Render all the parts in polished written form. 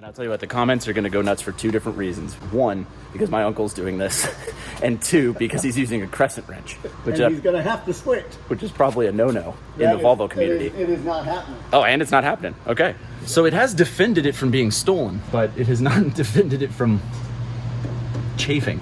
And I'll tell you what, the comments are going to go nuts for two different reasons. One, because my uncle's doing this, and two, because he's using a crescent wrench. Which he's going to have to switch. Which is probably a no-no in the Volvo community. It is not happening. Oh, and it's not happening. Okay. So it has defended it from being stolen, but it has not defended it from chafing.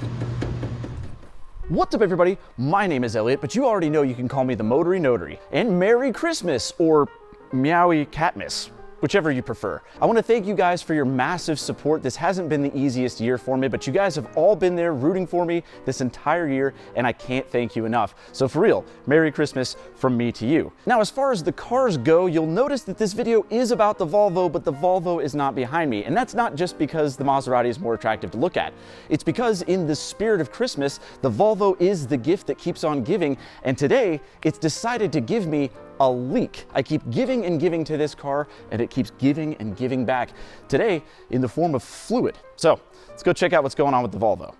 What's up, everybody? My name is Elliott, but you already know you can call me the Motory Notary. And Merry Christmas, or Meowy Catmas, whichever you prefer. I want to thank you guys for your massive support. This hasn't been the easiest year for me, but you guys have all been there rooting for me this entire year, and I can't thank you enough. So for real, Merry Christmas from me to you. Now, as far as the cars go, you'll notice that this video is about the Volvo, but the Volvo is not behind me. And that's not just because the Maserati is more attractive to look at. It's because in the spirit of Christmas, the Volvo is the gift that keeps on giving, and today it's decided to give me a leak. I keep giving and giving to this car, and it keeps giving and giving back, today in the form of fluid. So let's go check out what's going on with the Volvo.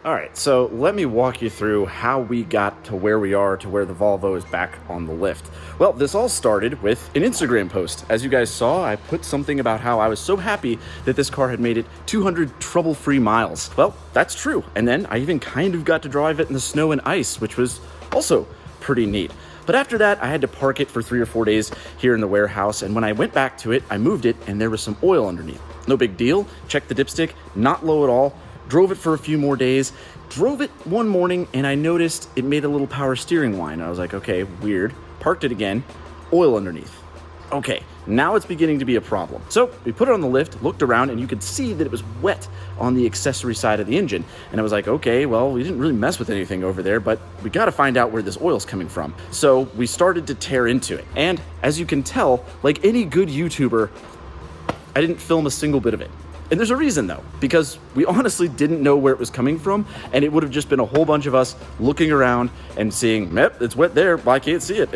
All right, so let me walk you through how we got to where we are, to where the Volvo is back on the lift. Well, this all started with an Instagram post. As you guys saw, I put something about how I was so happy that this car had made it 200 trouble-free miles. Well, that's true. And then I even kind of got to drive it in the snow and ice, which was also pretty neat. But after that, I had to park it for 3 or 4 days here in the warehouse. And when I went back to it, I moved it and there was some oil underneath. No big deal. Checked the dipstick, not low at all. Drove it for a few more days, drove it one morning, and I noticed it made a little power steering whine. I was like, okay, weird. Parked it again, oil underneath. Okay, now it's beginning to be a problem. So we put it on the lift, looked around, and you could see that it was wet on the accessory side of the engine. And I was like, okay, well, we didn't really mess with anything over there, but we got to find out where this oil's coming from. So we started to tear into it. And as you can tell, like any good YouTuber, I didn't film a single bit of it. And there's a reason though, because we honestly didn't know where it was coming from, and it would have just been a whole bunch of us looking around and seeing, yep, it's wet there, I can't see it.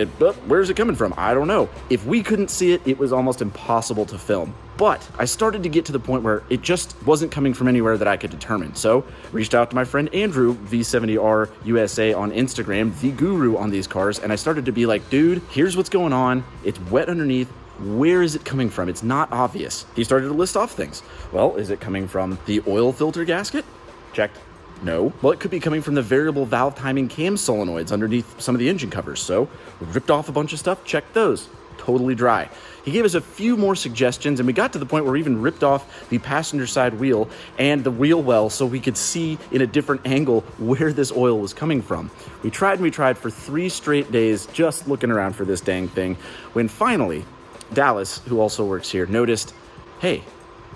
Where's it coming from? I don't know. If we couldn't see it, it was almost impossible to film. But I started to get to the point where it just wasn't coming from anywhere that I could determine. So reached out to my friend Andrew, V70R USA on Instagram, the guru on these cars, and I started to be like, dude, here's what's going on. It's wet underneath. Where is it coming from? It's not obvious. He started to list off things. Well, is it coming from the oil filter gasket? Checked. No. Well, it could be coming from the variable valve timing cam solenoids underneath some of the engine covers. So we ripped off a bunch of stuff, checked those. Totally dry. He gave us a few more suggestions, and we got to the point where we even ripped off the passenger side wheel and the wheel well so we could see in a different angle where this oil was coming from. We tried and we tried for 3 straight days just looking around for this dang thing, when finally Dallas, who also works here, noticed, hey,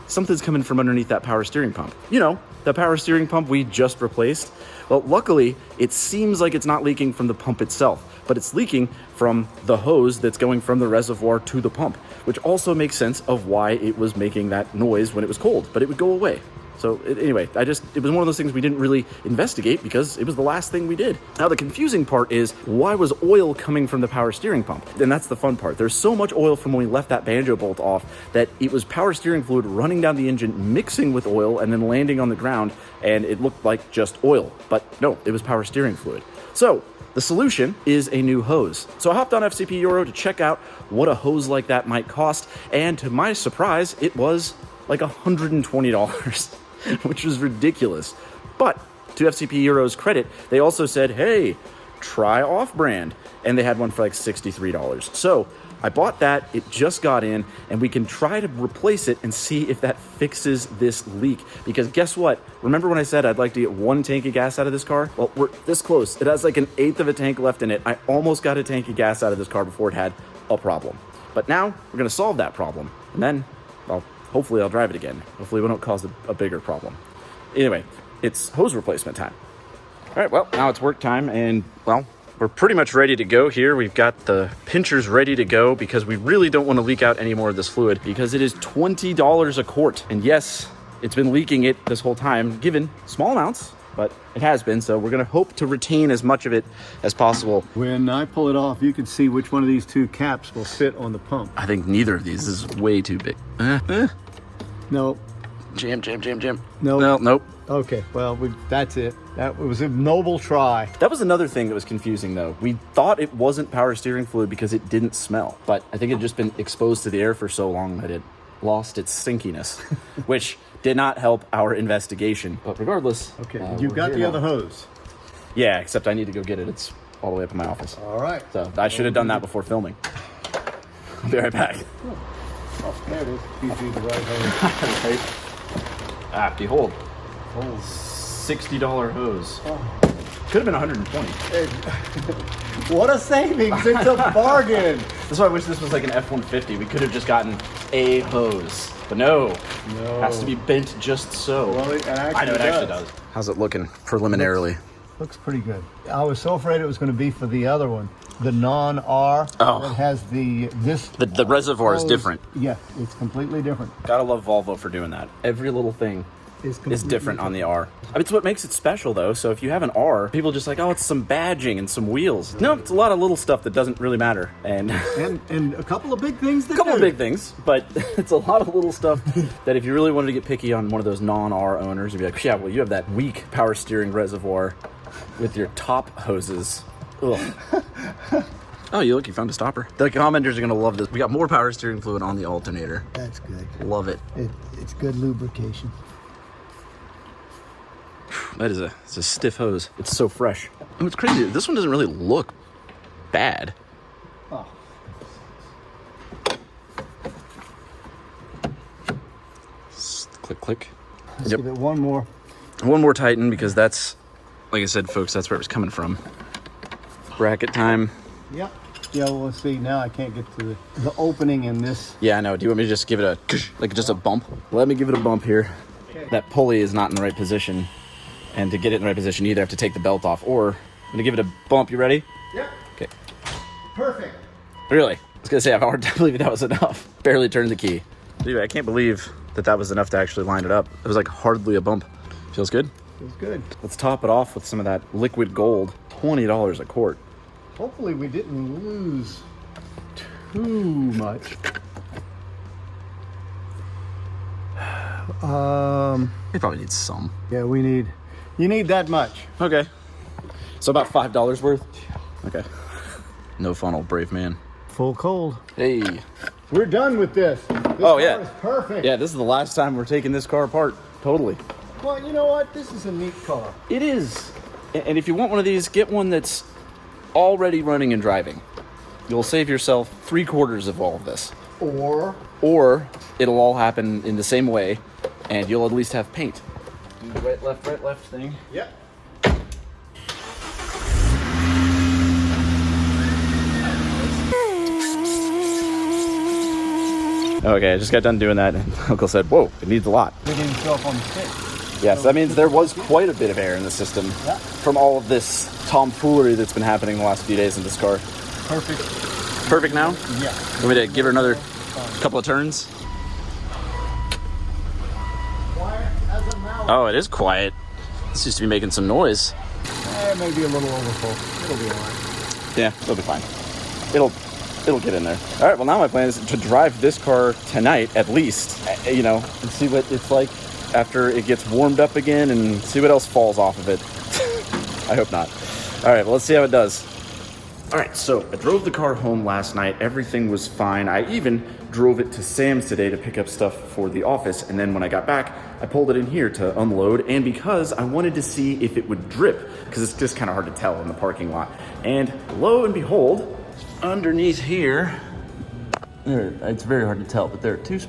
something's coming from underneath that power steering pump. You know, the power steering pump we just replaced. Well, luckily, it seems like it's not leaking from the pump itself, but it's leaking from the hose that's going from the reservoir to the pump, which also makes sense of why it was making that noise when it was cold, but it would go away. So anyway, it was one of those things we didn't really investigate because it was the last thing we did. Now, the confusing part is, why was oil coming from the power steering pump? And that's the fun part. There's so much oil from when we left that banjo bolt off that it was power steering fluid running down the engine, mixing with oil, and then landing on the ground, and it looked like just oil. But no, it was power steering fluid. So the solution is a new hose. So I hopped on FCP Euro to check out what a hose like that might cost, and to my surprise, it was like $120. Which was ridiculous. But to FCP Euro's credit, they also said, hey, try off-brand. And they had one for like $63. So I bought that, it just got in, and we can try to replace it and see if that fixes this leak. Because guess what? Remember when I said I'd like to get 1 tank of gas out of this car? Well, we're this close. It has like 1/8 of a tank left in it. I almost got a tank of gas out of this car before it had a problem. But now we're gonna solve that problem. And then, well, hopefully I'll drive it again. Hopefully we don't cause a bigger problem. Anyway, it's hose replacement time. All right, well, now it's work time, and, well, we're pretty much ready to go here. We've got the pinchers ready to go because we really don't want to leak out any more of this fluid because it is $20 a quart. And yes, it's been leaking it this whole time, given small amounts, but it has been, so we're gonna hope to retain as much of it as possible. When I pull it off, you can see which one of these 2 caps will fit on the pump. I think neither of these is way too big. No, Jam, jam, jam, jam. Nope. No, nope. Okay, well, that's it. That was a noble try. That was another thing that was confusing, though. We thought it wasn't power steering fluid because it didn't smell, but I think it had just been exposed to the air for so long that it lost its stinkiness, which did not help our investigation. But regardless, Okay, you've got the other hose. Yeah, except I need to go get it. It's all the way up in my office. All right. So I should have done that before filming. I'll be right back. Oh, there it is. You see the right hose. Right. Ah, behold. $60 hose. Oh. Could have been 120. What a savings! It's a bargain. That's why I wish this was like an F-150. We could have just gotten a hose. But no. It has to be bent just so. Well, it actually I know, it actually does. How's it looking preliminarily? Looks pretty good. I was so afraid it was going to be for the other one, the non-R. Oh. That has the reservoir is different. Yeah, it's completely different. Gotta love Volvo for doing that. Every little thing is different on the R. I mean, it's what makes it special, though. So if you have an R, people just like, oh, it's some badging and some wheels. No, it's a lot of little stuff that doesn't really matter. And a couple of big things that a couple of big things, but it's a lot of little stuff that if you really wanted to get picky on one of those non-R owners, you'd be like, yeah, well, you have that weak power steering reservoir with your top hoses. Ugh. Oh, you found a stopper. The commenters are going to love this. We got more power steering fluid on the alternator. That's good. Love it. It's good lubrication. That is it's a stiff hose. It's so fresh. And it's crazy. This one doesn't really look bad. Oh. Click, click. Let's give it one more. One more tighten because that's, like I said, folks, that's where it was coming from. Bracket time. Yep. Yeah, well, let's see. Now I can't get to the opening in this. Yeah, I know. Do you want me to just give it just a bump? Let me give it a bump here. Okay. That pulley is not in the right position. And to get it in the right position, you either have to take the belt off or I'm going to give it a bump. You ready? Yep. Okay. Perfect. Really? I was going to say, I have a hard time believing that was enough. Barely turned the key. Dude, I can't believe that was enough to actually line it up. It was like hardly a bump. Feels good? Feels good. Let's top it off with some of that liquid gold. $20 a quart. Hopefully we didn't lose too much. We probably need some. Yeah, you need that much. Okay. So about $5 worth? Okay. No funnel, brave man. Full cold. Hey. We're done with this. This car is perfect. Yeah, this is the last time we're taking this car apart. Totally. Well, you know what? This is a neat car. It is. And if you want one of these, get one that's already running and driving. You'll save yourself 3/4 of all of this. Or it'll all happen in the same way, and you'll at least have paint. Do the right, left thing. Yep. Okay, I just got done doing that, and Uncle said, whoa, it needs a lot. Getting himself on the stick. Yes, that means there was quite a bit of air in the system from all of this tomfoolery that's been happening the last few days in this car. Perfect. Perfect now? Yeah. Want me to give her another couple of turns? Quiet as a mouse. Oh, it is quiet. This used to be making some noise. Maybe a little overfull. It'll be all right. Yeah, it'll be fine. It'll get in there. All right, well, now my plan is to drive this car tonight, at least, and see what it's like after it gets warmed up again and see what else falls off of it. I hope not. All right, well, let's see how it does. All right, so I drove the car home last night. Everything was fine. I even drove it to Sam's today to pick up stuff for the office. And then when I got back, I pulled it in here to unload. And because I wanted to see if it would drip, because it's just kind of hard to tell in the parking lot. And lo and behold, underneath here, it's very hard to tell, but there are 3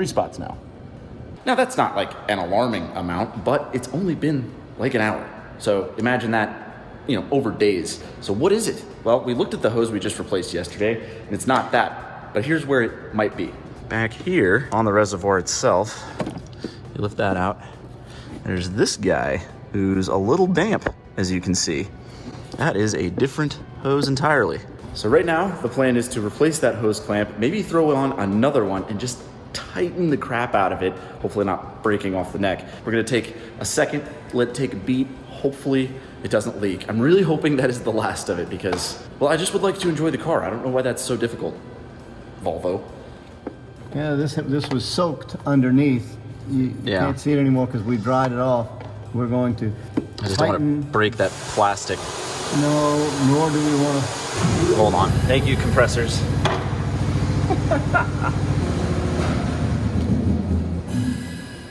spots now. Now, that's not like an alarming amount, but it's only been like an hour. So imagine that, over days. So what is it? Well, we looked at the hose we just replaced yesterday, and it's not that, but here's where it might be. Back here on the reservoir itself, you lift that out, there's this guy who's a little damp, as you can see. That is a different hose entirely. So right now, the plan is to replace that hose clamp, maybe throw on another one and just tighten the crap out of it, hopefully not breaking off the neck. We're gonna take a second, let it take a beat, hopefully it doesn't leak. I'm really hoping that is the last of it because, well, I just would like to enjoy the car. I don't know why that's so difficult, Volvo. Yeah, this was soaked underneath You can't see it anymore because we dried it off. We're going to I just don't want to break that plastic. No, nor do we want to. Hold on. Thank you, compressors.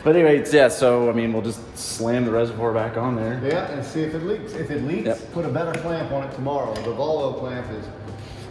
But anyways, yeah, so I mean, we'll just slam the reservoir back on there. Yeah, and see if it leaks. If it leaks, put a better clamp on it tomorrow. The Volvo clamp is...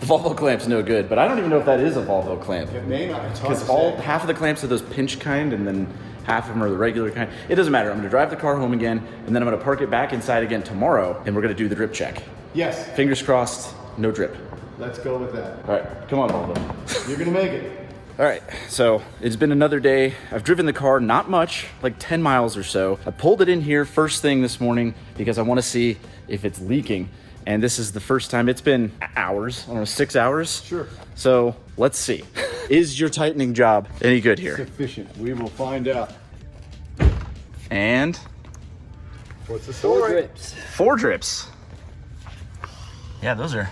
The Volvo clamp's no good, but I don't even know if that is a Volvo clamp. It may not. It's hard to Because half of the clamps are those pinch kind, and then half of them are the regular kind. It doesn't matter. I'm going to drive the car home again, and then I'm going to park it back inside again tomorrow, and we're going to do the drip check. Yes. Fingers crossed, no drip. Let's go with that. All right, come on, Volvo. You're going to make it. All right, so it's been another day. I've driven the car, not much, like 10 miles or so. I pulled it in here first thing this morning because I want to see if it's leaking. And this is the first time. It's been hours, I don't know, 6 hours? Sure. So let's see. Is your tightening job any good here? Sufficient. We will find out. And? What's the story? 4 drips. 4 drips. Yeah, those are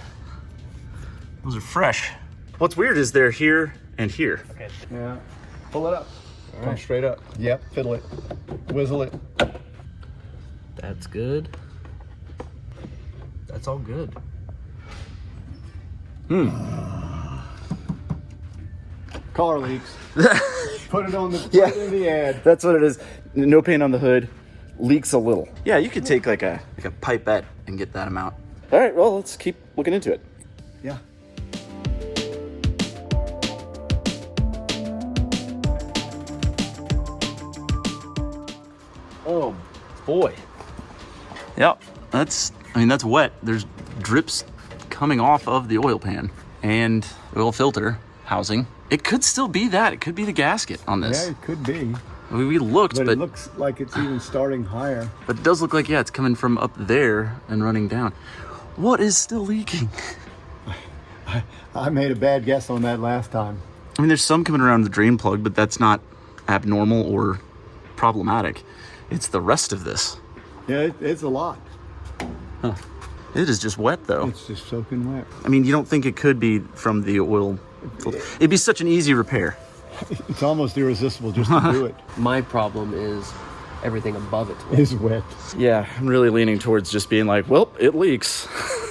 fresh. What's weird is they're here and here. Okay. Yeah. Pull it up. All Come right. straight up. Yep. Fiddle it. Whizzle it. That's good. That's all good. Car leaks. Put it on the, Yeah. put it in the ad. That's what it is. No paint on the hood. Leaks a little. Yeah, you could take like a pipette and get that amount. All right, well, let's keep looking into it. Yeah. Oh, boy. Yep, that's wet. There's drips coming off of the oil pan and oil filter housing. It could still be that. It could be the gasket on this. Yeah, it could be. I mean, we looked, But but it looks like it's even starting higher. it does look like, yeah, it's coming from up there and running down. What is still leaking? I made a bad guess on that last time. I mean, there's some coming around the drain plug, but that's not abnormal or problematic. It's the rest of this. Yeah, it's a lot. It is just wet, though. It's just soaking wet. I mean, you don't think it could be from the oil filter. It'd be such an easy repair. It's almost irresistible just to do it. My problem is everything above it. It's wet. Yeah, I'm really leaning towards just being like, well, it leaks.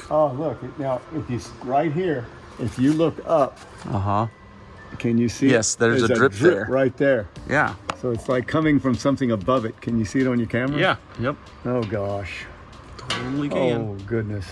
Oh, look. Now, if you right here, if you look up, Uh-huh. can you see? Yes, there's a drip there. Right there. Yeah. So it's like coming from something above it. Can you see it on your camera? Yeah. Yep. Oh, gosh. Totally can. Oh, goodness.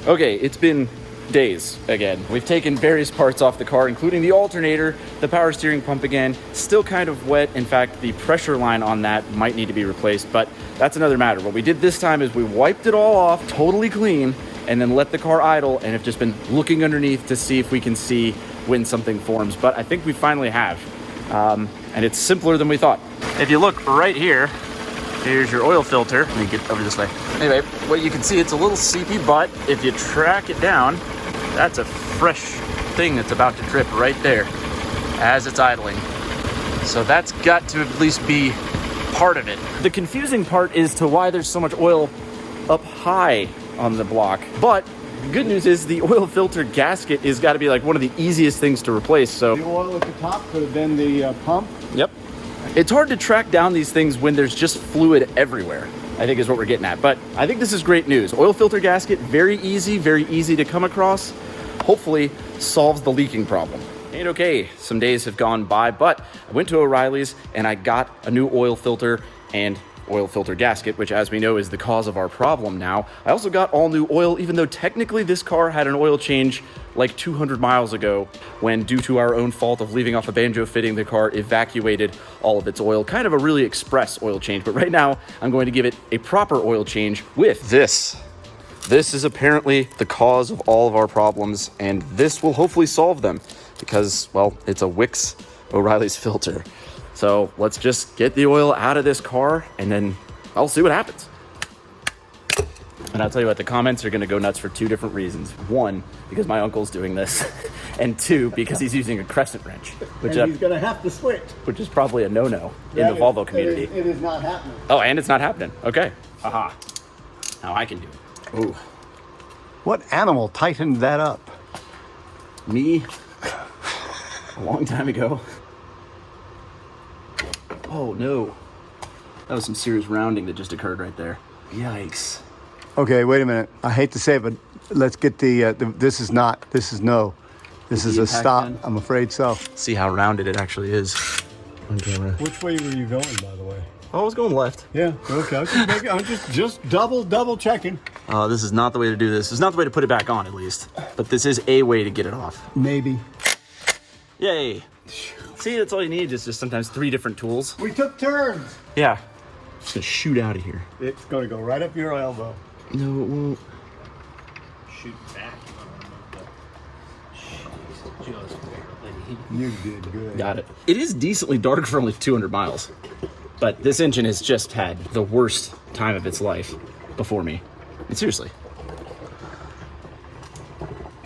Okay, it's been days again. We've taken various parts off the car, including the alternator, the power steering pump again. Still kind of wet. In fact, the pressure line on that might need to be replaced, but that's another matter. What we did this time is we wiped it all off, totally clean, and then let the car idle and have just been looking underneath to see if we can see when something forms. But I think we finally have. And it's simpler than we thought. If you look right here, here's your oil filter. Let me get over this way. Anyway, what you can see, it's a little seepy, but if you track it down, that's a fresh thing that's about to drip right there as it's idling. So that's got to at least be part of it. The confusing part is to why there's so much oil up high on the block. But the good news is the oil filter gasket is got to be like one of the easiest things to replace. So The oil at the top could have been the pump. yep. It's hard to track down these things when there's just fluid everywhere, I think is what we're getting at. But I think this is great news. Oil filter gasket, very easy to come across. Hopefully solves the leaking problem. And okay, some days have gone by, but I went to O'Reilly's and I got a new oil filter and oil filter gasket, which as we know is the cause of our problem now. I also got all new oil, even though technically this car had an oil change like 200 miles ago when, due to our own fault of leaving off a banjo fitting, the car evacuated all of its oil. Kind of a really express oil change, but right now I'm going to give it a proper oil change with this. This is apparently the cause of all of our problems, and this will hopefully solve them because, well, it's a Wix O'Reilly's filter. So let's just get the oil out of this car and then I'll see what happens. And I'll tell you what, the comments are going to go nuts for 2 different reasons. 1, because my uncle's doing this, and 2, because he's using a crescent wrench, which, And he's going to have to switch. which is probably a no-no in the Volvo community. It is not happening. Oh, and it's not happening. Okay. Aha. Now I can do it. Ooh. What animal tightened that up? Me, a long time ago. Oh no. That was some serious rounding that just occurred right there. Yikes. Okay, wait a minute. I hate to say it, but let's get this is no. This is a stop. then? I'm afraid so. See how rounded it actually is on camera. Which way were you going, by the way? Oh, I was going left. Yeah, okay. I'm just double checking. This is not the way to do this. It's not the way to put it back on, at least. But this is a way to get it off. Maybe. Yay. See, that's all you need is just sometimes 3 different tools. We took turns. Yeah. Just gonna shoot out of here. It's gonna go right up your elbow. No, it won't. Shoot back. Just barely. You did good. Got it. It is decently dark for only 200 miles. But this engine has just had the worst time of its life before me. And seriously.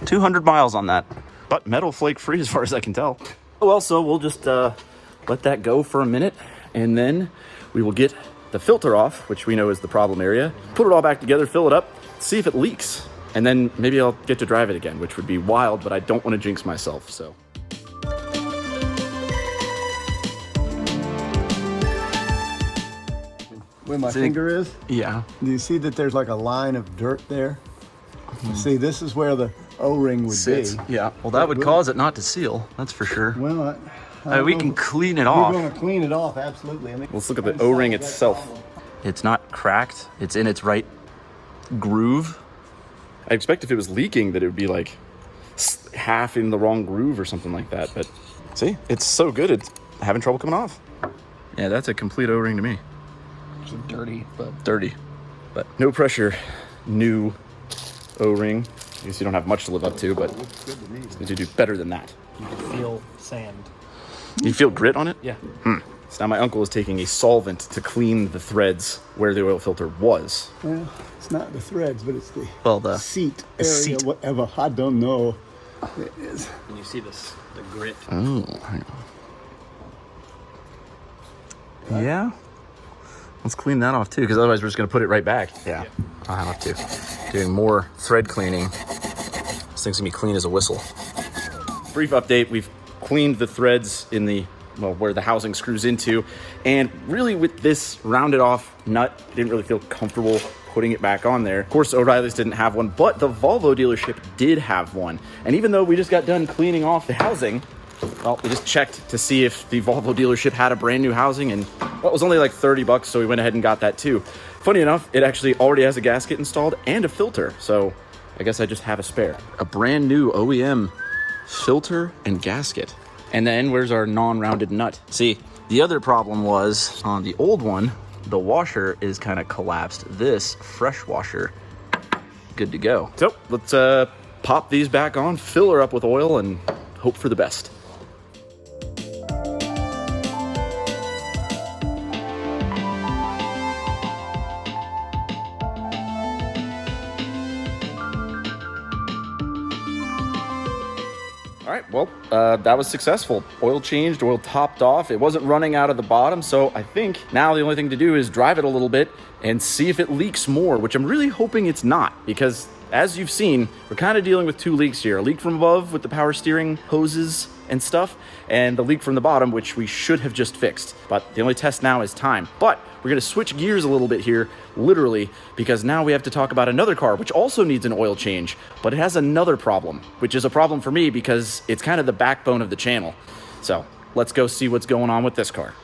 200 miles on that. But metal flake free as far as I can tell. Well, so we'll just let that go for a minute. And then we will get the filter off, which we know is the problem area. Put it all back together, fill it up, see if it leaks. And then maybe I'll get to drive it again, which would be wild, but I don't want to jinx myself, so. Where my finger is? Yeah. Do you see that there's like a line of dirt there? See, this is where the O-ring would Sits. be. Yeah. Well, that would cause it not to seal. That's for sure. Well, I We don't can know. clean it We're off. going to clean it off, absolutely. I mean, Let's look at the O-ring itself. It's not cracked. It's in its right groove. I expect if it was leaking that it would be like half in the wrong groove or something like that. But see, it's so good, it's having trouble coming off. Yeah, that's a complete O-ring to me. It's dirty, but Dirty, but no pressure. New O-ring. I guess you don't have much to live up to, but you need to do better than that. you can feel sand. You feel grit on it? Yeah. So now my uncle is taking a solvent to clean the threads where the oil filter was. well, it's not the threads, but it's the Well, the seat area, seat. whatever. I don't know. It is. And you see this, the grit. Oh, hang on. Yeah. Let's clean that off too, because otherwise we're just going to put it right back. Yeah, I'll have to. Doing more thread cleaning. This thing's going to be clean as a whistle. Brief update. We've cleaned the threads in the, well, where the housing screws into. And really with this rounded off nut, didn't really feel comfortable putting it back on there. Of course, O'Reilly's didn't have one, but the Volvo dealership did have one. And even though we just got done cleaning off the housing, well, we just checked to see if the Volvo dealership had a brand new housing, and well, it was only like $30, so we went ahead and got that too. Funny enough, it actually already has a gasket installed and a filter, so I guess I just have a spare. A brand new OEM filter and gasket. And then where's our non-rounded nut? See, the other problem was on the old one, the washer is kind of collapsed. This fresh washer, good to go. So let's pop these back on, fill her up with oil, and hope for the best. All right, well, that was successful. Oil changed, oil topped off. It wasn't running out of the bottom, so I think now the only thing to do is drive it a little bit and see if it leaks more, which I'm really hoping it's not, because as you've seen, we're kind of dealing with 2 leaks here. A leak from above with the power steering hoses and stuff, and the leak from the bottom, which we should have just fixed. But the only test now is time. But we're gonna switch gears a little bit here, literally, because now we have to talk about another car, which also needs an oil change, but it has another problem, which is a problem for me because it's kind of the backbone of the channel. So let's go see what's going on with this car.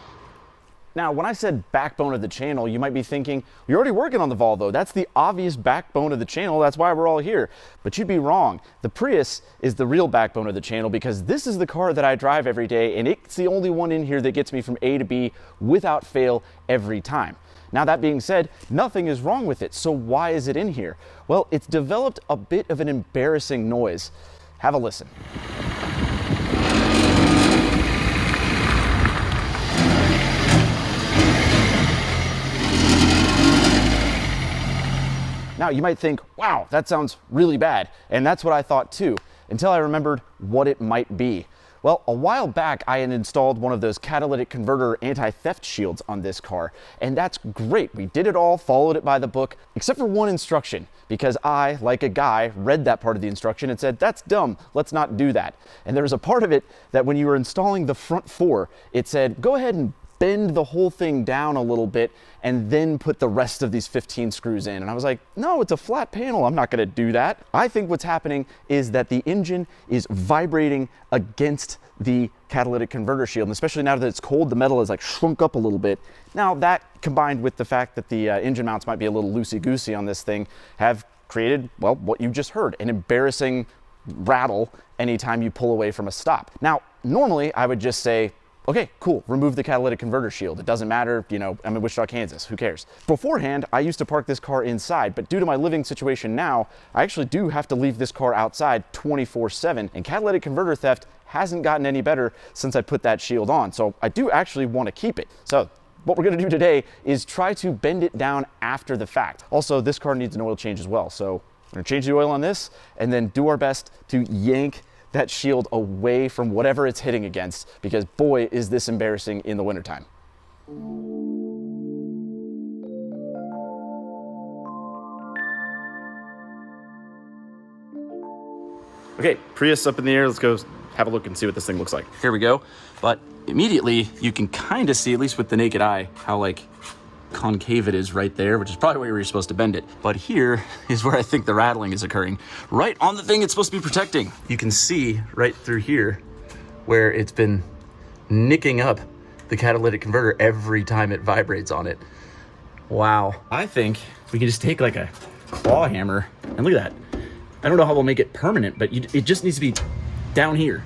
Now, when I said backbone of the channel, you might be thinking, you're already working on the Volvo. That's the obvious backbone of the channel. That's why we're all here. But you'd be wrong. The Prius is the real backbone of the channel because this is the car that I drive every day, and it's the only one in here that gets me from A to B without fail every time. Now, that being said, nothing is wrong with it. So why is it in here? Well, it's developed a bit of an embarrassing noise. Have a listen. Now, you might think, wow, that sounds really bad. And that's what I thought too, until I remembered what it might be. Well, a while back, I had installed one of those catalytic converter anti-theft shields on this car, and that's great. We did it all, followed it by the book, except for one instruction, because I, like a guy, read that part of the instruction and said, that's dumb, let's not do that. And there was a part of it that when you were installing the front 4, it said, go ahead and bend the whole thing down a little bit and then put the rest of these 15 screws in. And I was like, no, it's a flat panel. I'm not gonna do that. I think what's happening is that the engine is vibrating against the catalytic converter shield. And especially now that it's cold, the metal is like shrunk up a little bit. Now that combined with the fact that the engine mounts might be a little loosey-goosey on this thing have created, well, what you just heard, an embarrassing rattle anytime you pull away from a stop. Now, normally I would just say, okay, cool, remove the catalytic converter shield. It doesn't matter, you know, I'm in Wichita, Kansas, who cares? Beforehand, I used to park this car inside, but due to my living situation now, I actually do have to leave this car outside 24/7, and catalytic converter theft hasn't gotten any better since I put that shield on, so I do actually want to keep it. So what we're gonna do today is try to bend it down after the fact. Also, this car needs an oil change as well, so we're gonna change the oil on this, and then do our best to yank that shield away from whatever it's hitting against, because boy, is this embarrassing in the wintertime. Okay, Prius up in the air. Let's go have a look and see what this thing looks like. Here we go. But immediately you can kind of see, at least with the naked eye, how like concave it is right there, which is probably where you're supposed to bend it. But here is where I think the rattling is occurring, right on the thing it's supposed to be protecting. You can see right through here where it's been nicking up the catalytic converter every time it vibrates on it. Wow. I think we can just take like a claw hammer and look at that. I don't know how we'll make it permanent, but it just needs to be down here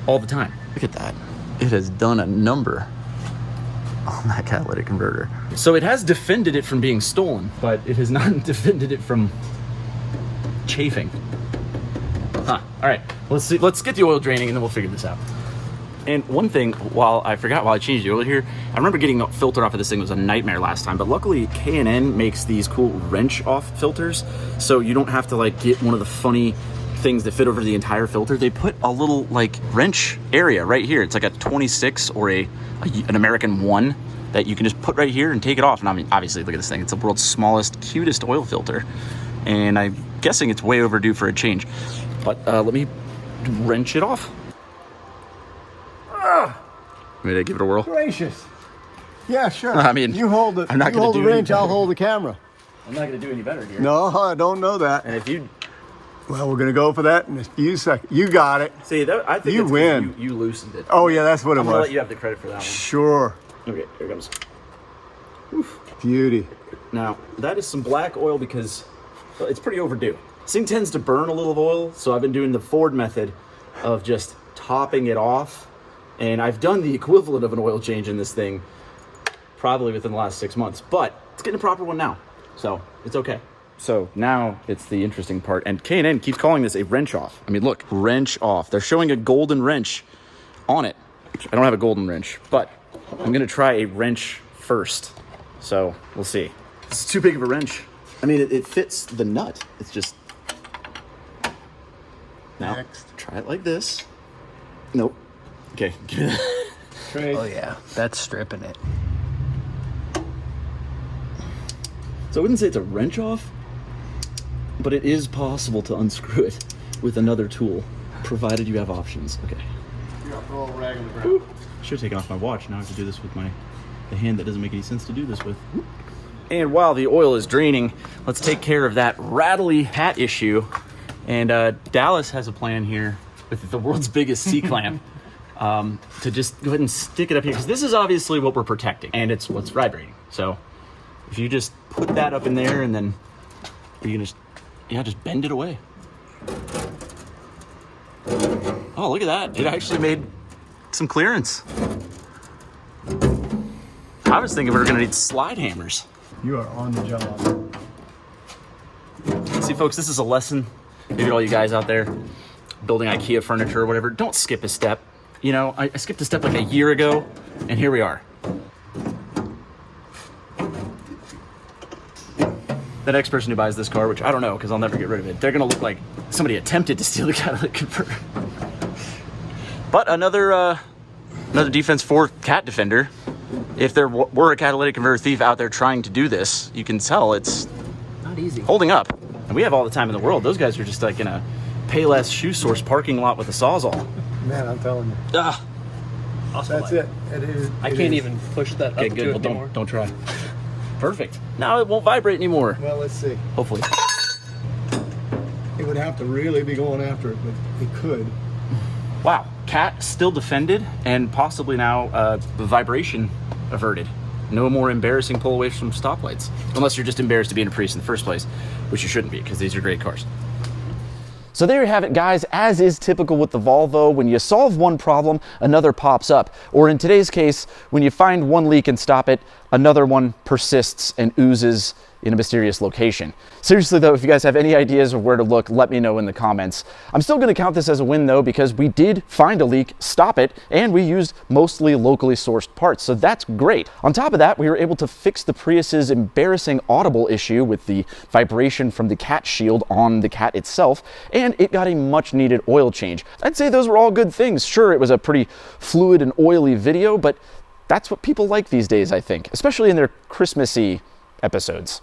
all the time. Look at that. It has done a number on that catalytic converter. So it has defended it from being stolen, but it has not defended it from chafing. Huh, all right, let's get the oil draining and then we'll figure this out. And one thing, while I changed the oil here, I remember getting the filter off of this thing was a nightmare last time, but luckily K&N makes these cool wrench off filters, so you don't have to like get one of the funny things that fit over the entire filter. They put a little like wrench area right here. It's like a 26 or an American 1 that you can just put right here and take it off. And I mean, obviously, look at this thing. It's the world's smallest, cutest oil filter. And I'm guessing it's way overdue for a change. But let me wrench it off. Maybe I give it a whirl. Gracious. Yeah, sure. I mean, you hold it. I'm not you gonna hold do the wrench. any I'll better. hold the camera. I'm not gonna do any better here. No, I don't know that. And if you Well, we're gonna go for that in a few seconds. You got it. see that, I think You it's 'cause win. You loosened it. Oh yeah, that's what it I'm gonna was. let you have the credit for that one. Sure. Okay, here it comes. Beauty. Now, that is some black oil because well, it's pretty overdue. This thing tends to burn a little of oil, so I've been doing the Ford method of just topping it off. And I've done the equivalent of an oil change in this thing probably within the last 6 months, but it's getting a proper one now, so it's okay. So now it's the interesting part, and K&N keeps calling this a wrench off. I mean, look, wrench off. They're showing a golden wrench on it. I don't have a golden wrench, but I'm gonna try a wrench first. So we'll see. It's too big of a wrench. I mean, it fits the nut. It's just, now Next. try it like this. Nope. Okay, give me that. Oh yeah, that's stripping it. So I wouldn't say it's a wrench off, but it is possible to unscrew it with another tool, provided you have options. Okay. Throw a rag on the ground. Should have taken off my watch. Now I have to do this with the hand that doesn't make any sense to do this with. And while the oil is draining, let's take care of that rattly hat issue. And Dallas has a plan here with the world's biggest C-clamp to just go ahead and stick it up here, because this is obviously what we're protecting, and it's what's vibrating. So if you just put that up in there, and then you can just bend it away. Oh, look at that. It actually made some clearance. I was thinking we were gonna need slide hammers. You are on the job. See, folks, this is a lesson. Maybe to all you guys out there building IKEA furniture or whatever, don't skip a step. You know, I skipped a step like a year ago, and here we are. The next person who buys this car, which I don't know because I'll never get rid of it, they're gonna look like somebody attempted to steal the catalytic converter. But another defense for Cat Defender. If there were a catalytic converter thief out there trying to do this, you can tell it's Not easy. holding up. And we have all the time in the world. Those guys are just like in a Payless Shoe Source parking lot with a Sawzall. Man, I'm telling you. Ah. That's it. It is. I can't even push that Okay, up to good. it Well, anymore. don't try. Perfect. Now it won't vibrate anymore. Well, let's see. Hopefully. It would have to really be going after it, but it could. Wow. Cat still defended and possibly now the vibration averted. No more embarrassing pull-aways from stoplights. Unless you're just embarrassed to be in a Prius in the first place, which you shouldn't be because these are great cars. So there you have it, guys. As is typical with the Volvo, when you solve one problem, another pops up. Or in today's case, when you find one leak and stop it, another one persists and oozes in a mysterious location. Seriously though, if you guys have any ideas of where to look, let me know in the comments. I'm still gonna count this as a win though, because we did find a leak, stop it, and we used mostly locally sourced parts, so that's great. On top of that, we were able to fix the Prius's embarrassing audible issue with the vibration from the Cat shield on the Cat itself, and it got a much needed oil change. I'd say those were all good things. Sure, it was a pretty fluid and oily video, but that's what people like these days, I think, especially in their Christmassy episodes.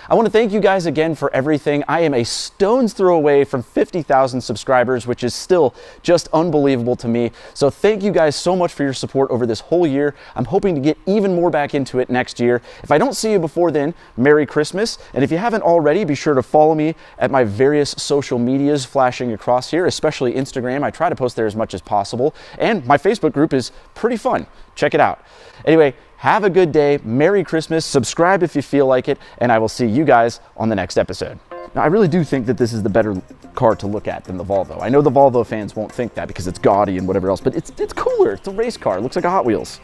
I want to thank you guys again for everything. I am a stone's throw away from 50,000 subscribers, which is still just unbelievable to me. So thank you guys so much for your support over this whole year. I'm hoping to get even more back into it next year. If I don't see you before then, Merry Christmas. And if you haven't already, be sure to follow me at my various social medias flashing across here, especially Instagram. I try to post there as much as possible. And my Facebook group is pretty fun. Check it out. Anyway, have a good day, Merry Christmas, subscribe if you feel like it, and I will see you guys on the next episode. Now, I really do think that this is the better car to look at than the Volvo. I know the Volvo fans won't think that because it's gaudy and whatever else, but it's cooler. It's a race car. It looks like a Hot Wheels.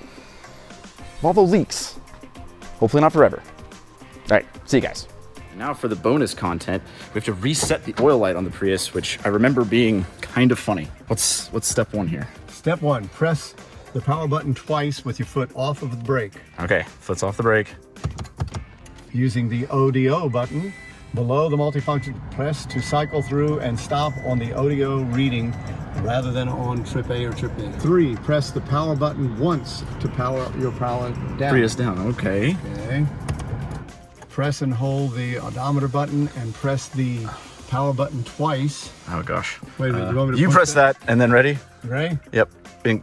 Volvo leaks. Hopefully not forever. All right, see you guys. Now for the bonus content, we have to reset the oil light on the Prius, which I remember being kind of funny. What's step one here? Step one, press the power button twice with your foot off of the brake. Okay, foot's off the brake. Using the ODO button below the multifunction, press to cycle through and stop on the ODO reading rather than on trip A or trip B. 3, press the power button once to power your power down. Prius down, okay. Okay. Press and hold the odometer button and press the power button twice. Oh gosh. Wait a minute, you want me to you push press that and then ready? Ready? Yep. Bing.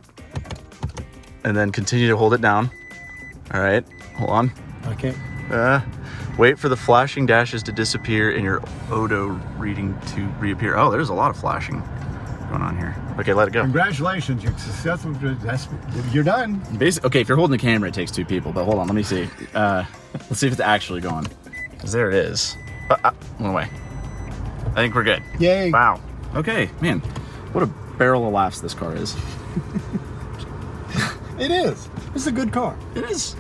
And then continue to hold it down. All right, hold on. I can't. Wait for the flashing dashes to disappear and your ODO reading to reappear. Oh, there's a lot of flashing going on here. Okay, let it go. Congratulations, you're successful. You're done. Okay, if you're holding the camera, it takes 2 people, but hold on, let me see. Let's see if it's actually going. Because there it is. Went away. I think we're good. Yay. Wow. Okay, man, what a barrel of laughs this car is. It is. It's a good car. It is.